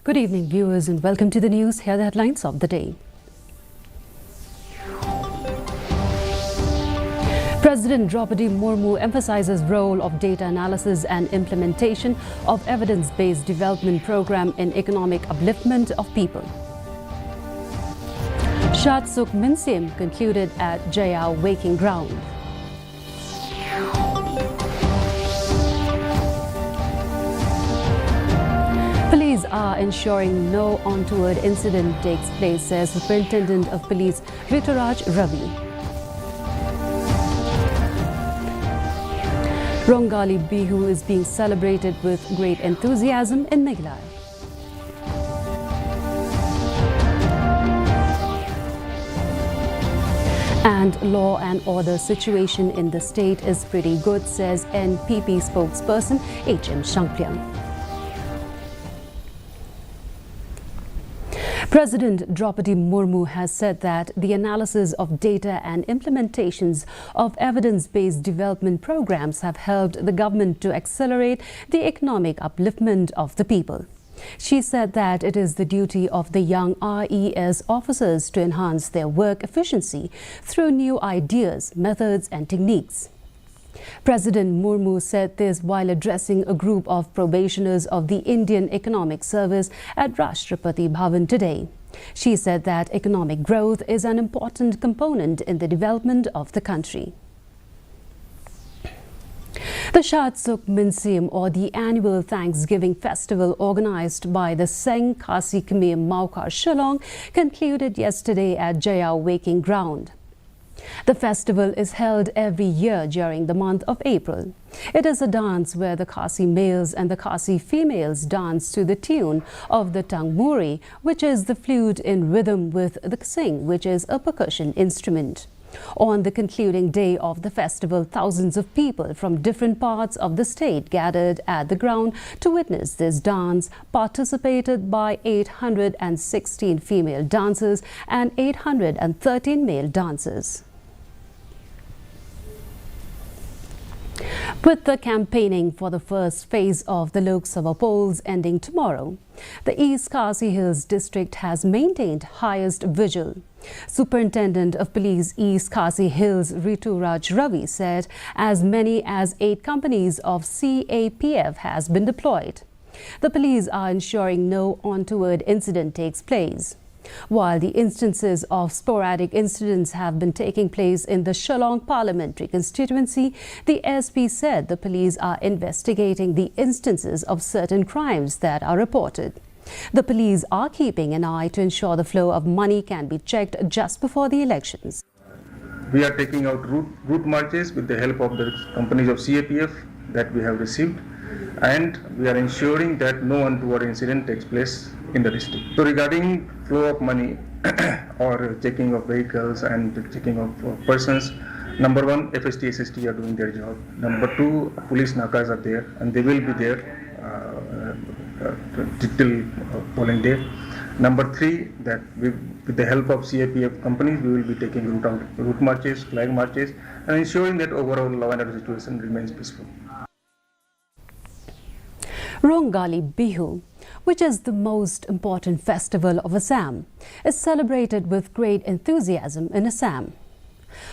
Good evening, viewers, and welcome to the news. Here are the headlines of the day. President Draupadi Murmu emphasizes role of data analysis and implementation of evidence-based development program in economic upliftment of people. Shad Suk Mynsiem concluded at Jaya Waking Ground. Police are ensuring no untoward incident takes place, says Superintendent of Police Rituraj Ravi. Rongali Bihu is being celebrated with great enthusiasm in Meghalaya. And law and order situation in the state is pretty good, says NPP spokesperson H.M. Shankryam. President Draupadi Murmu has said that the analysis of data and implementations of evidence-based development programs have helped the government to accelerate the economic upliftment of the people. She said that it is the duty of the young RES officers to enhance their work efficiency through new ideas, methods and techniques. President Murmu said this while addressing a group of probationers of the Indian Economic Service at Rashtrapati Bhavan today. She said that economic growth is an important component in the development of the country. The Shad Suk Mynsiem, or the annual Thanksgiving festival organized by the Seng Khasi Khmer Maukar Shillong, concluded yesterday at Jaya Waking Ground. The festival is held every year during the month of April. It is a dance where the Khasi males and the Khasi females dance to the tune of the tangmuri, which is the flute in rhythm with the sing, which is a percussion instrument. On the concluding day of the festival, thousands of people from different parts of the state gathered at the ground to witness this dance, participated by 816 female dancers and 813 male dancers. With the campaigning for the first phase of the Lok Sabha polls ending tomorrow, the East Khasi Hills district has maintained highest vigil. Superintendent of Police East Khasi Hills Rituraj Ravi said as many as 8 companies of CAPF has been deployed. The police are ensuring no untoward incident takes place. While the instances of sporadic incidents have been taking place in the Shillong parliamentary constituency, the SP said the police are investigating the instances of certain crimes that are reported. The police are keeping an eye to ensure the flow of money can be checked just before the elections. We are taking out route marches with the help of the companies of CAPF that we have received, and we are ensuring that no untoward incident takes place in the district. So regarding flow of money or checking of vehicles and checking of persons, number 1, FST, SST are doing their job. Number 2, police nakas are there and they will be there till polling day. Number 3, that with the help of CAPF companies, we will be taking route marches, flag marches, and ensuring that overall law and order situation remains peaceful. Rongali Bihu, which is the most important festival of Assam, is celebrated with great enthusiasm in Assam.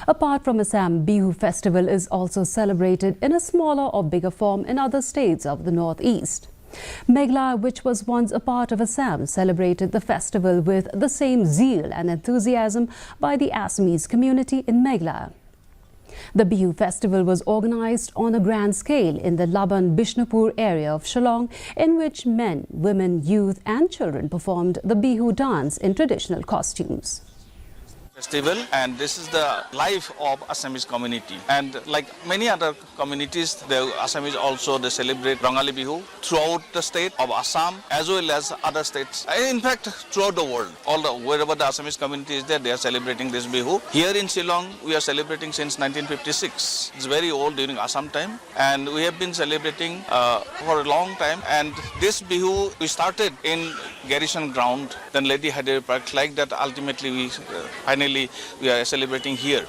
Apart from Assam, Bihu festival is also celebrated in a smaller or bigger form in other states of the northeast. Meghalaya, which was once a part of Assam, celebrated the festival with the same zeal and enthusiasm by the Assamese community in Meghalaya. The Bihu festival was organized on a grand scale in the Laban Bishnupur area of Shillong, in which men, women, youth and children performed the Bihu dance in traditional costumes. Festival, and this is the life of Assamese community, and like many other communities, the Assamese also they celebrate Rongali Bihu throughout the state of Assam as well as other states. In fact, throughout the world, wherever the Assamese community is there, they are celebrating this Bihu. Here in Shillong, we are celebrating since 1956. It's very old during Assam time, and we have been celebrating for a long time. And this Bihu we started in Garrison Ground, then Lady Hyder Park. Like that, ultimately we finally we are celebrating here.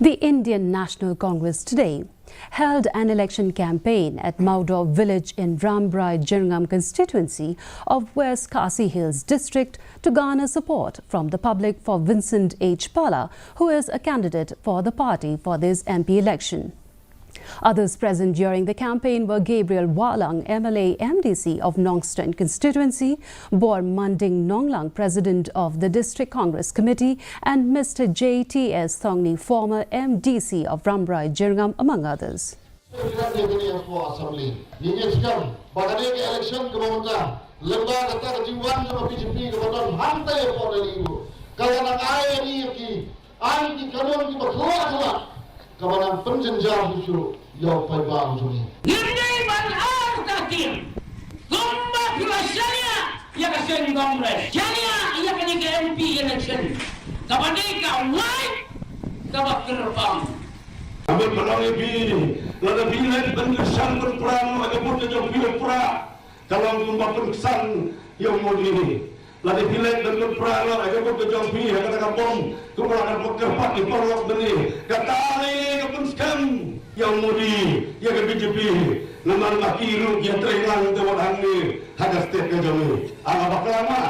The Indian National Congress today held an election campaign at Maudor village in Rambrai Jirngam constituency of West Khasi Hills district to garner support from the public for Vincent H. Pala, who is a candidate for the party for this MP election. Others present during the campaign were Gabriel Walang, MLA MDC of Nongsten constituency, Bor Manding Nonglang, president of the District Congress Committee, and Mr. JTS Thongni, former MDC of Rambrai Jirngam, among others. Kamanang penjenjang itu yang paling juli. Ini baru kakim. Gomba biasanya ia kasih Kongres. Jaya ia kasih MP election. Kapan kawai kabak terbang. Ambil penang ini. Lalu bilet pengesan berperang lagi pun jauh bilet perang. Kalau gomba pengesan yang mau ini. Lalu bilet dan berperang lagi pun jauh bilet kata bom. Kemudian berkepat di perlok ini. Kata yang mudi yang ke BJP naman makiru yang teringang tewat hangi hadas state ke jami ala baklama.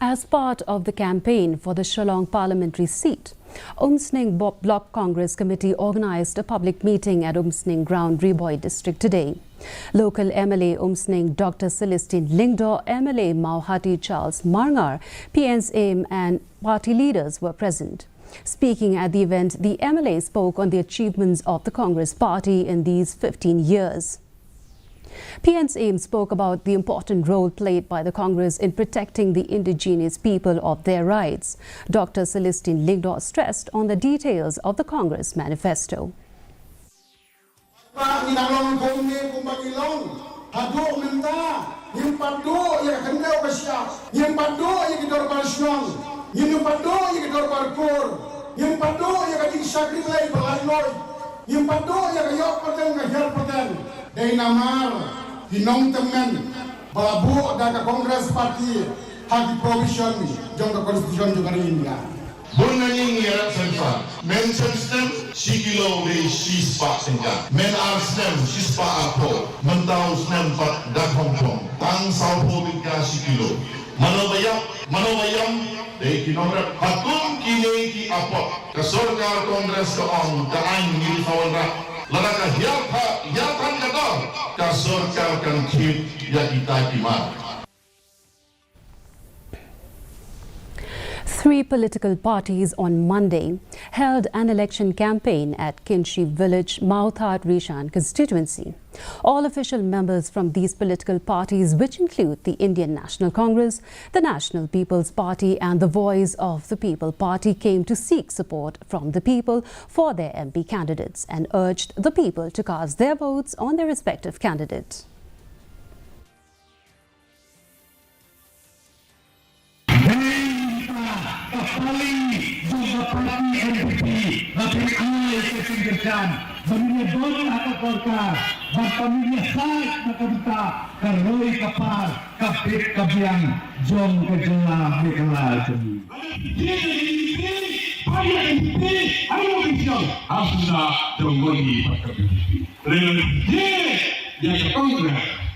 As part of the campaign for the Shillong parliamentary seat, Umsning Block Congress Committee organized a public meeting at Umsning Ground, Riboy district today. Local MLA Umsning Dr. Celestine Lingdo, MLA Mauhati Charles Marngar, PNSAIM and party leaders were present. Speaking at the event, the MLA spoke on the achievements of the Congress party in these 15 years. PNSAIM spoke about the important role played by the Congress in protecting the indigenous people of their rights. Dr. Celestine Lingdo stressed on the details of the Congress manifesto. Yung pado yung gedor parkur, yung pado yung kading sakri lay balaloy, yung pado yung kayok paten ngahir paten. Dari namar hinong temen balabu daga Kongres Parti hagi provision jong konstitusi juga di India. Bunanying ngira senfa, men stem sikilo de sispa senja, men ar stem sispa apo, mentau stem pat dak Hongkong, tang saupo bingka sikilo, manobayam Eki nomor hatum kini ki apa kesorkar Kongres keong daan mil kawan ladaka hiatan kata kesorkar kan kip ya kita kimat. Three political parties on Monday held an election campaign at Kinshi village, Mauthat Rishan constituency. All official members from these political parties, which include the Indian National Congress, the National People's Party and the Voice of the People Party, came to seek support from the people for their MP candidates and urged the people to cast their votes on their respective candidates.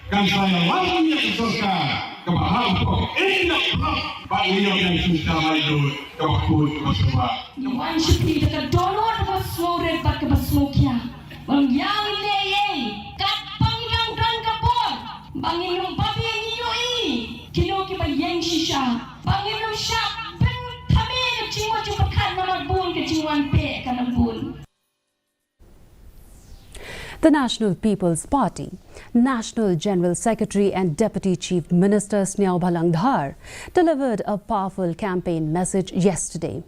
Kan saya lawannya kesorkan kebahar kok enak Pak Leo yang sudah itu kebakut bersama. Nuan seperti dekat donor bersore tak kebasmokya. Bang yang leye kapang yang dan kapor. Bangin papi niyo kilo ki bayang shisha. Bangin syap ben kami kecingwa cuba kan malabun kecingwan pe kanabun. The National People's Party, National General Secretary and Deputy Chief Minister Sneau Bhalang Dhar delivered a powerful campaign message yesterday.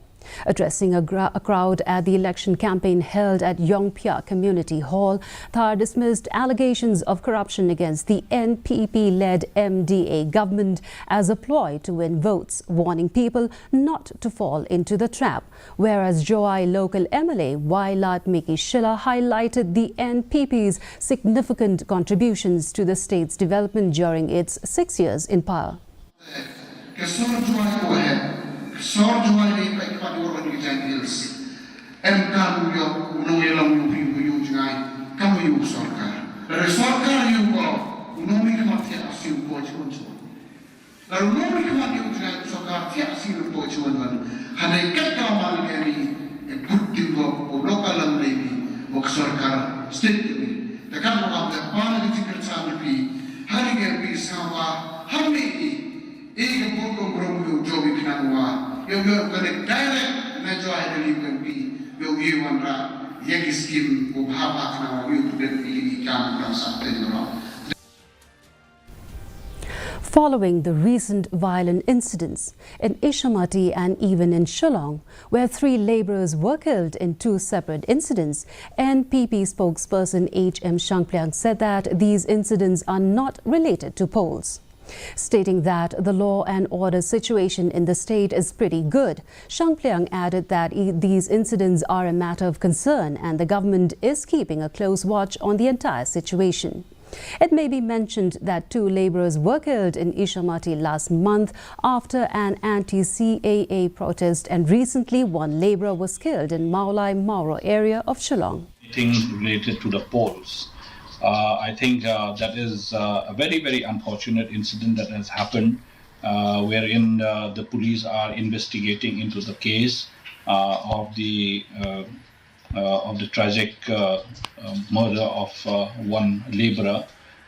Addressing a crowd at the election campaign held at Yongpya Community Hall, Dhar dismissed allegations of corruption against the NPP-led MDA government as a ploy to win votes, warning people not to fall into the trap. Whereas Joai local MLA Wailat Miki Shilla highlighted the NPP's significant contributions to the state's development during its 6 years in power. Sor jual ni baik pada orang di Jangils. MK you sarkar. Sarkar you unomi khatia asil bochun. Lalu unomi khatia sarkar tia asil bochun. Hanai kata mal kami bukti bo lokalam lebi bo sarkar state lebi. Dekat lokal depan di kerja lebi hari kami sama hari ini bukti beromu jobi kenapa? Yang kena direct najuai dari kami yang iwan Following the recent violent incidents in Ishamati and even in Shillong, where 3 labourers were killed in 2 separate incidents, NPP spokesperson H.M. Shangplyang said that these incidents are not related to polls. Stating that the law and order situation in the state is pretty good, Shangplyang added that these incidents are a matter of concern and the government is keeping a close watch on the entire situation. It may be mentioned that 2 labourers were killed in Ishamati last month after an anti-CAA protest, and recently 1 labourer was killed in Meghalaya area of Shillong. Things related to the polls. I think that is a very, very unfortunate incident that has happened, wherein the police are investigating into the case of the tragic murder of 1 labourer,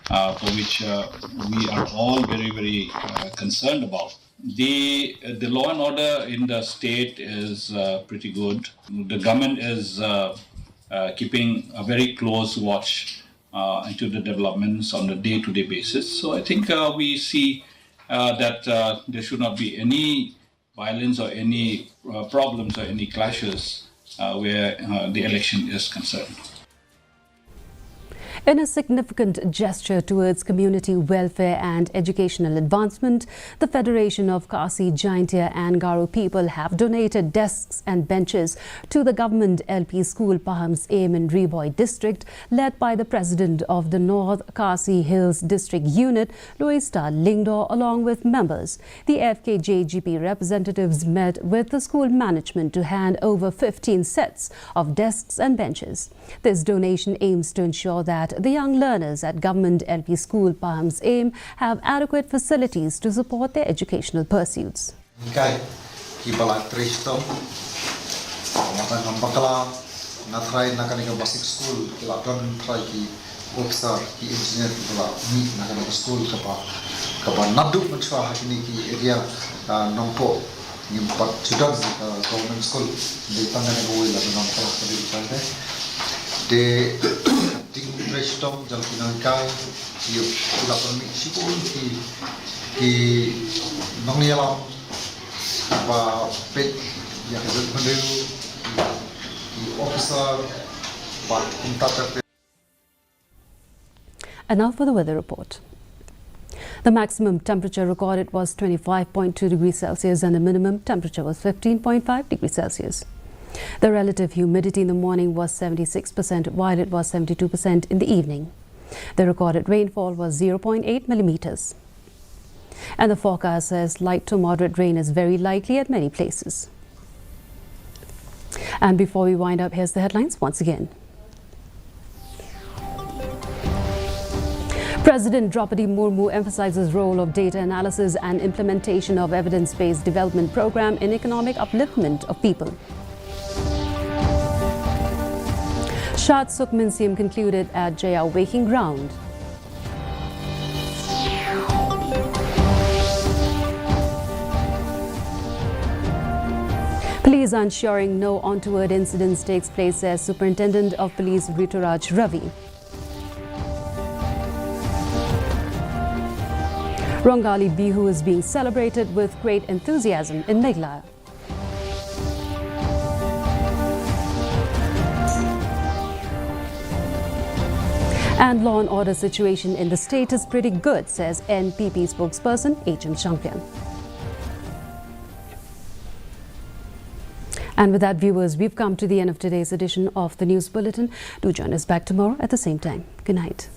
for which we are all very, very concerned about. The law and order in the state is pretty good. The government is keeping a very close watch into the developments on a day-to-day basis. So I think we see that there should not be any violence or any problems or any clashes where the election is concerned. In a significant gesture towards community welfare and educational advancement, the Federation of Khasi, Jaintia and Garo people have donated desks and benches to the government LP school Paham's Aim in Riboy district, led by the president of the North Khasi Hills district unit, Loista Lingdo, along with members. The FKJGP representatives met with the school management to hand over 15 sets of desks and benches. This donation aims to ensure that the young learners at Government LP School Paham's Aim have adequate facilities to support their educational pursuits. Officer ki engineer ki bala meet na school kapa nadu machwa hakini ki area nongpo ni pat students government school de tangane go ila nongpo kadi chande de ding prestom jal kinangkai ki ila permit school ki nongialam ba pet ya ke ki officer but contact. And now for the weather report. The maximum temperature recorded was 25.2 degrees Celsius and the minimum temperature was 15.5 degrees Celsius. The relative humidity in the morning was 76%, while it was 72% in the evening. The recorded rainfall was 0.8 millimeters. And the forecast says light to moderate rain is very likely at many places. And before we wind up, here's the headlines once again. President Draupadi Murmu emphasizes role of data analysis and implementation of evidence-based development program in economic upliftment of people. Shad Suk Mynsiem concluded at Jaya Waking Ground. Police are ensuring no untoward incidents takes place, says Superintendent of Police Rituraj Ravi. Rongali Bihu is being celebrated with great enthusiasm in Meghalaya. And law and order situation in the state is pretty good, says NPP spokesperson H.M. Shangplyang. And with that, viewers, we've come to the end of today's edition of the News Bulletin. Do join us back tomorrow at the same time. Good night.